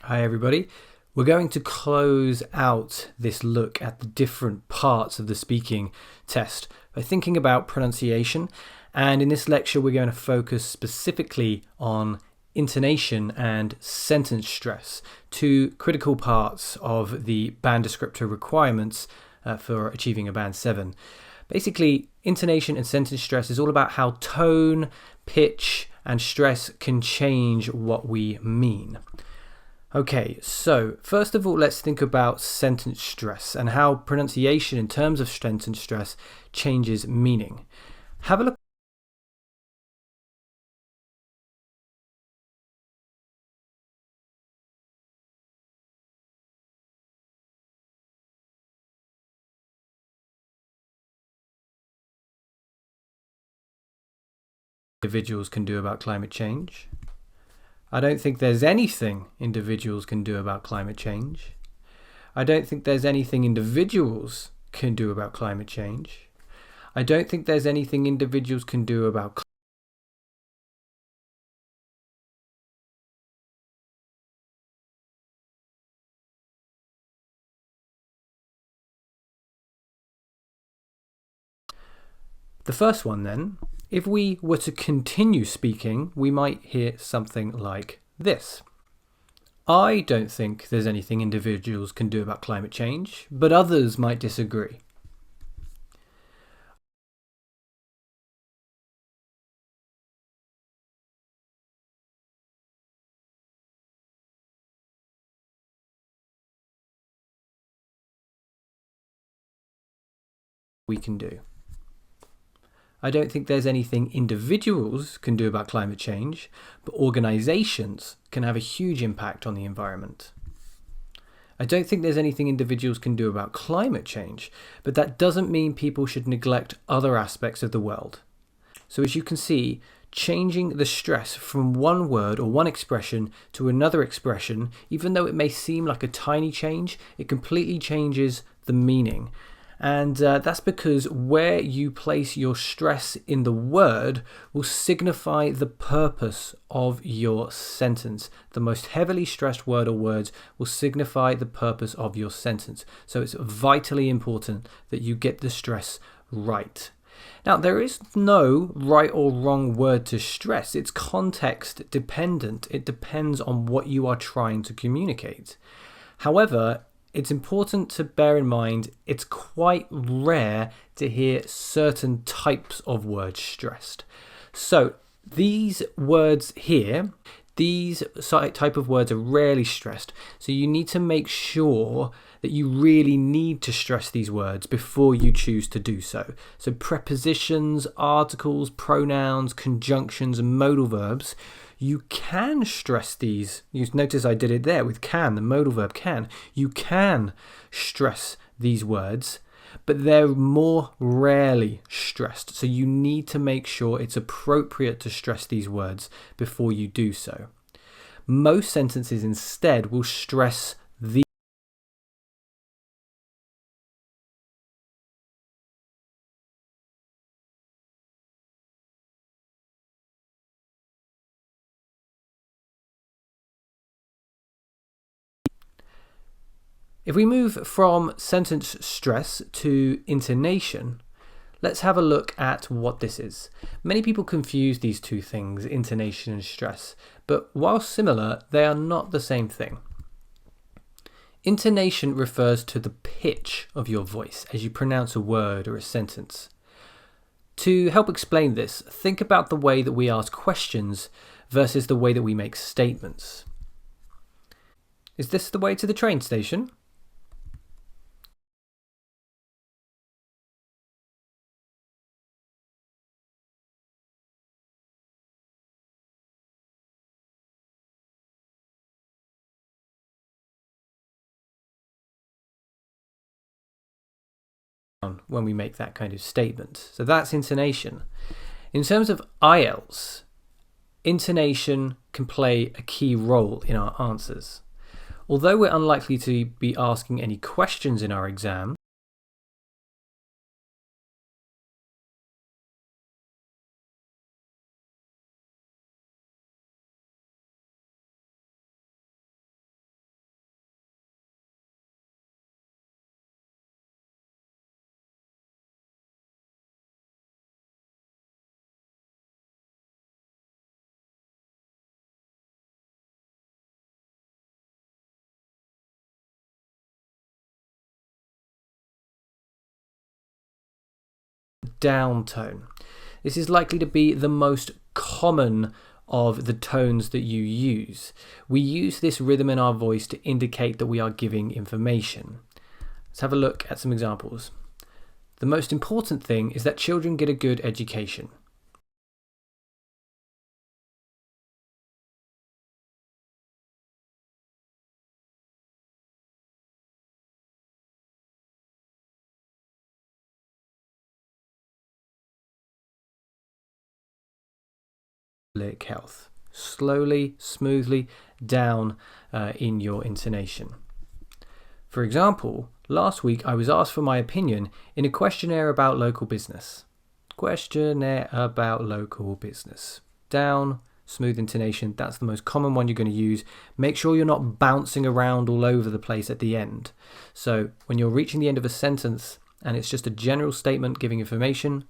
Hi everybody. We're going to close out this look at the different parts of the speaking test by thinking about pronunciation, and in this lecture we're going to focus specifically on intonation and sentence stress, two critical parts of the band descriptor requirements for achieving a band 7. Basically, intonation and sentence stress is all about how tone, pitch and stress can change what we mean. Okay, so first of all, let's think about sentence stress and how pronunciation in terms of sentence stress changes meaning. Have a look. Individuals can do about climate change. I don't think there's anything individuals can do about climate change. I don't think there's anything individuals can do about climate change. I don't think there's anything individuals can do about The first one then, if we were to continue speaking, we might hear something like this. I don't think there's anything individuals can do about climate change, but others might disagree. We can do. I don't think there's anything individuals can do about climate change, but organizations can have a huge impact on the environment. I don't think there's anything individuals can do about climate change, but that doesn't mean people should neglect other aspects of the world. So as you can see, changing the stress from one word or one expression to another expression, even though it may seem like a tiny change, it completely changes the meaning. And that's because where you place your stress in the word will signify the purpose of your sentence. The most heavily stressed word or words will signify the purpose of your sentence. So it's vitally important that you get the stress right. Now, there is no right or wrong word to stress. It's context dependent. It depends on what you are trying to communicate. However, it's important to bear in mind it's quite rare to hear certain types of words stressed. So these words here, these type of words are rarely stressed. So you need to make sure that you really need to stress these words before you choose to do so. So prepositions, articles, pronouns, conjunctions, and modal verbs, you can stress these. You notice I did it there with can, the modal verb can. You can stress these words, but they're more rarely stressed. So you need to make sure it's appropriate to stress these words before you do so. Most sentences instead will stress the If we move from sentence stress to intonation, let's have a look at what this is. Many people confuse these two things, intonation and stress, but while similar, they are not the same thing. Intonation refers to the pitch of your voice as you pronounce a word or a sentence. To help explain this, think about the way that we ask questions versus the way that we make statements. Is this the way to the train station? When we make that kind of statement. So that's intonation. In terms of IELTS, intonation can play a key role in our answers. Although we're unlikely to be asking any questions in our exam, down tone. This is likely to be the most common of the tones that you use. We use this rhythm in our voice to indicate that we are giving information. Let's have a look at some examples. The most important thing is that children get a good education. Health. Slowly, smoothly down in your intonation. For example, last week I was asked for my opinion in a questionnaire about local business. Questionnaire about local business. Down, smooth intonation, that's the most common one you're going to use. Make sure you're not bouncing around all over the place at the end. So when you're reaching the end of a sentence and it's just a general statement giving information,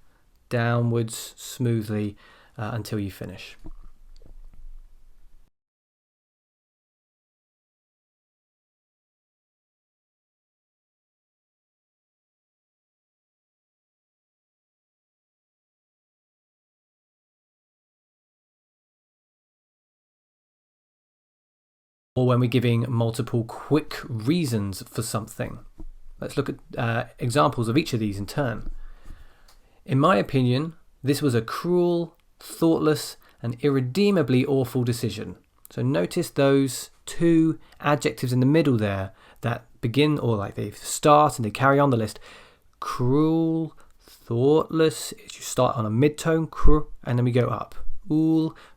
downwards, smoothly, until you finish. Or when we're giving multiple quick reasons for something. Let's look at examples of each of these in turn. In my opinion, this was a cruel, thoughtless, and irredeemably awful decision. So notice those two adjectives in the middle there that begin, or like they start and they carry on the list. Cruel, thoughtless, you start on a mid-tone, and then we go up.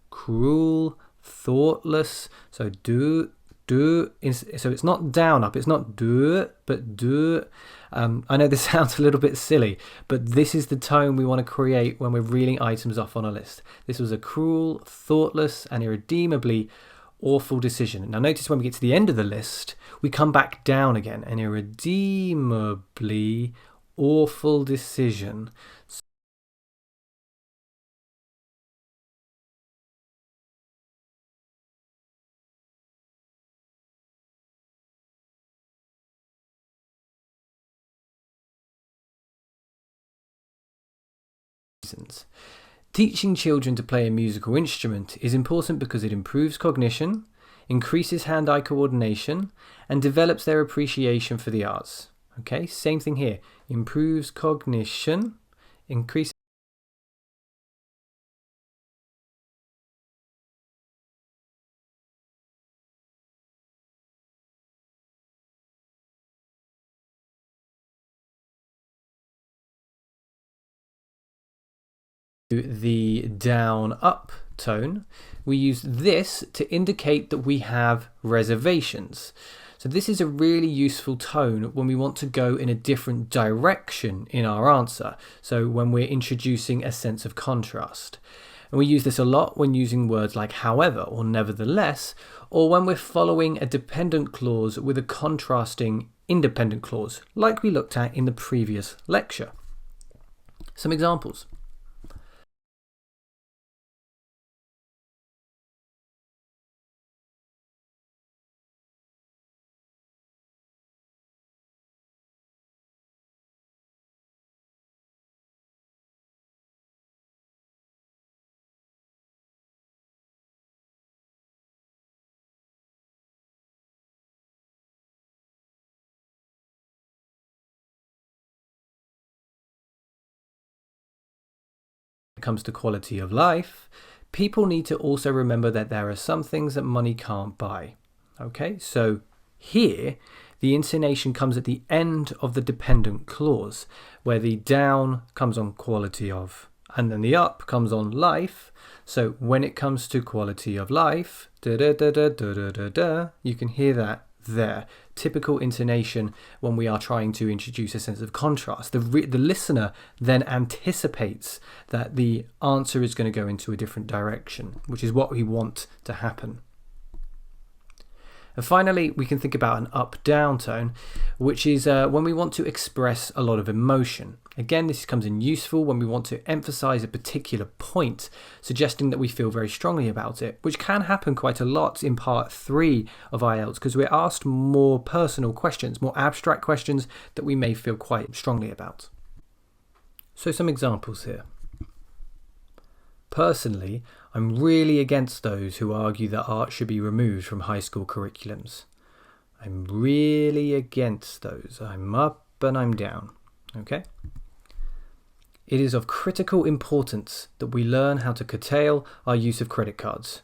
Cruel, thoughtless. So so it's not down up, it's not do, but do. I know this sounds a little bit silly, but this is the tone we want to create when we're reeling items off on a list. This was a cruel, thoughtless, and irredeemably awful decision. Now notice when we get to the end of the list, we come back down again. An irredeemably awful decision. Teaching children to play a musical instrument is important because it improves cognition, increases hand-eye coordination, and develops their appreciation for the arts. Okay, same thing here. Improves cognition, increases the down-up tone. We use this to indicate that we have reservations. So this is a really useful tone when we want to go in a different direction in our answer. So when we're introducing a sense of contrast. And we use this a lot when using words like however or nevertheless, or when we're following a dependent clause with a contrasting independent clause, like we looked at in the previous lecture. Some examples. When it comes to quality of life, people need to also remember that there are some things that money can't buy. Okay, so here the intonation comes at the end of the dependent clause, where the down comes on quality of, and then the up comes on life. So when it comes to quality of life, da da da da da da da da, you can hear that there. Typical intonation when we are trying to introduce a sense of contrast. The listener then anticipates that the answer is going to go into a different direction, which is what we want to happen. And finally, we can think about an up-down tone, which is when we want to express a lot of emotion. Again, this comes in useful when we want to emphasize a particular point, suggesting that we feel very strongly about it, which can happen quite a lot in part 3 of IELTS, because we're asked more personal questions, more abstract questions that we may feel quite strongly about. So some examples here. Personally, I'm really against those who argue that art should be removed from high school curriculums. I'm really against those. I'm up and I'm down. Okay? It is of critical importance that we learn how to curtail our use of credit cards.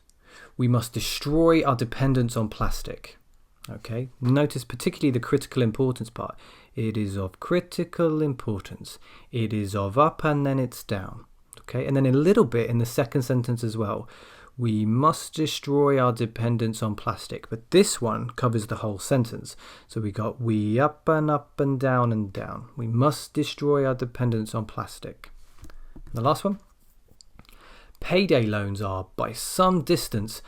We must destroy our dependence on plastic. Okay? Notice particularly the critical importance part. It is of critical importance. It is of up and then it's down. Okay? And then a little bit in the second sentence as well. We must destroy our dependence on plastic. But this one covers the whole sentence. So we got we up and down and down. We must destroy our dependence on plastic. And the last one. Payday loans are, by some distance,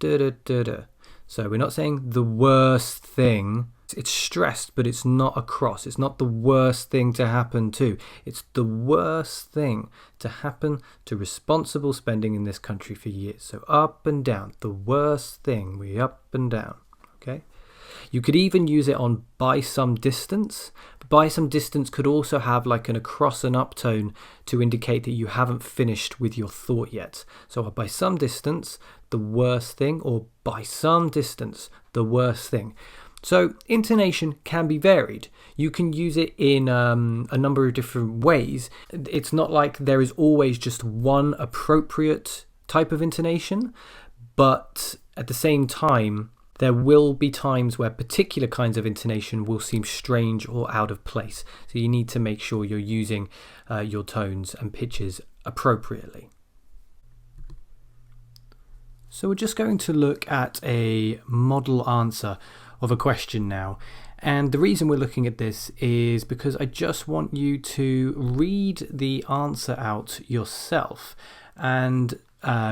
So we're not saying the worst thing. It's stressed, but it's not a cross. It's not the worst thing to happen to. It's the worst thing to happen to responsible spending in this country for years. So up and down. The worst thing. We up and down. Okay? You could even use it on by some distance. But by some distance could also have like an across and up tone to indicate that you haven't finished with your thought yet. So by some distance, the worst thing, or by some distance, the worst thing. So intonation can be varied. You can use it in a number of different ways. It's not like there is always just one appropriate type of intonation, but at the same time, there will be times where particular kinds of intonation will seem strange or out of place. So you need to make sure you're using your tones and pitches appropriately. So we're just going to look at a model answer of a question now. And the reason we're looking at this is because I just want you to read the answer out yourself and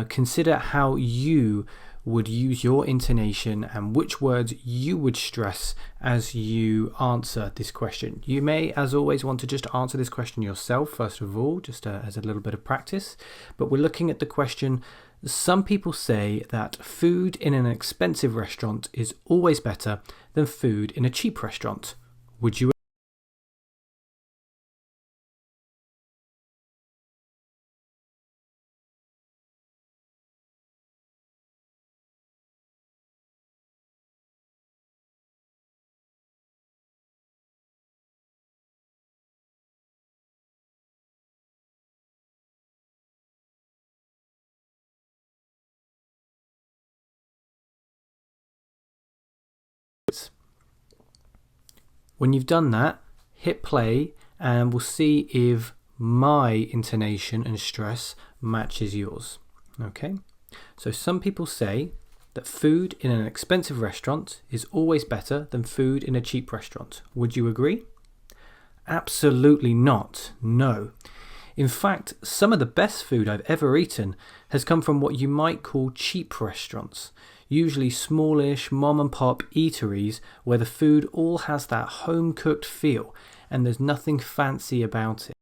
consider how you would use your intonation and which words you would stress as you answer this question. You may, as always, want to just answer this question yourself, first of all, just as a little bit of practice. But we're looking at the question, some people say that food in an expensive restaurant is always better than food in a cheap restaurant. Would you? When you've done that, hit play and we'll see if my intonation and stress matches yours. Okay? So some people say that food in an expensive restaurant is always better than food in a cheap restaurant. Would you agree? Absolutely not. No. In fact, some of the best food I've ever eaten has come from what you might call cheap restaurants. Usually smallish mom and pop eateries where the food all has that home cooked feel and there's nothing fancy about it.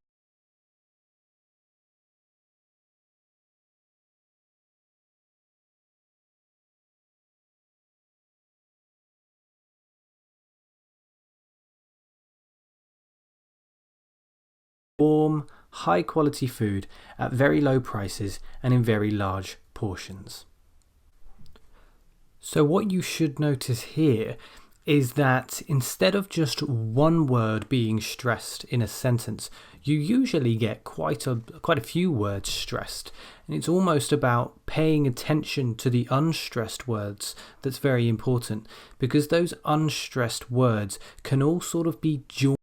Warm, high quality food at very low prices and in very large portions. So what you should notice here is that instead of just one word being stressed in a sentence, you usually get quite a few words stressed. And it's almost about paying attention to the unstressed words that's very important, because those unstressed words can all sort of be joined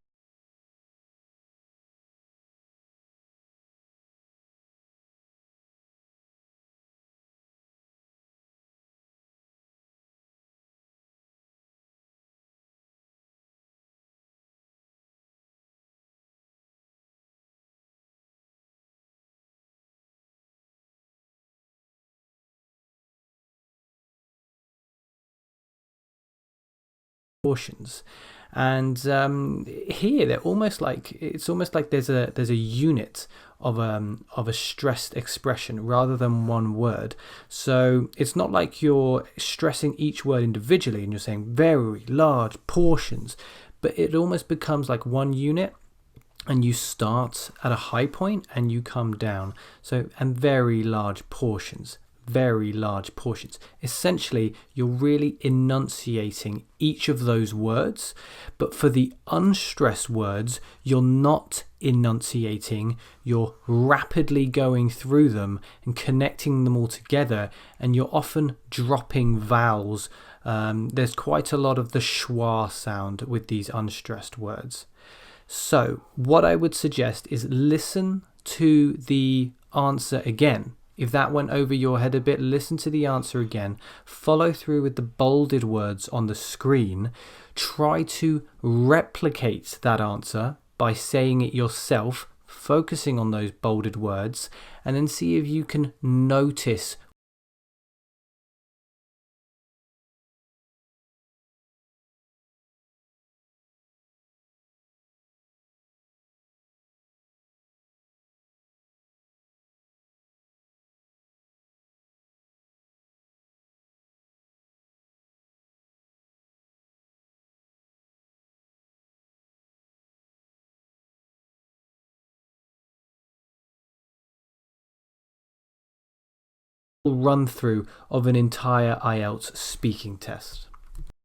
portions. And here they're almost like there's a unit of a stressed expression rather than one word. So it's not like you're stressing each word individually and you're saying very large portions, but it almost becomes like one unit, and you start at a high point and you come down. So, and very large portions. Very large portions. Essentially, you're really enunciating each of those words, but for the unstressed words, you're not enunciating, you're rapidly going through them and connecting them all together, and you're often dropping vowels. There's quite a lot of the schwa sound with these unstressed words. So, what I would suggest is listen to the answer again. If that went over your head a bit, listen to the answer again. Follow through with the bolded words on the screen. Try to replicate that answer by saying it yourself, focusing on those bolded words, and then see if you can notice run through of an entire IELTS speaking test.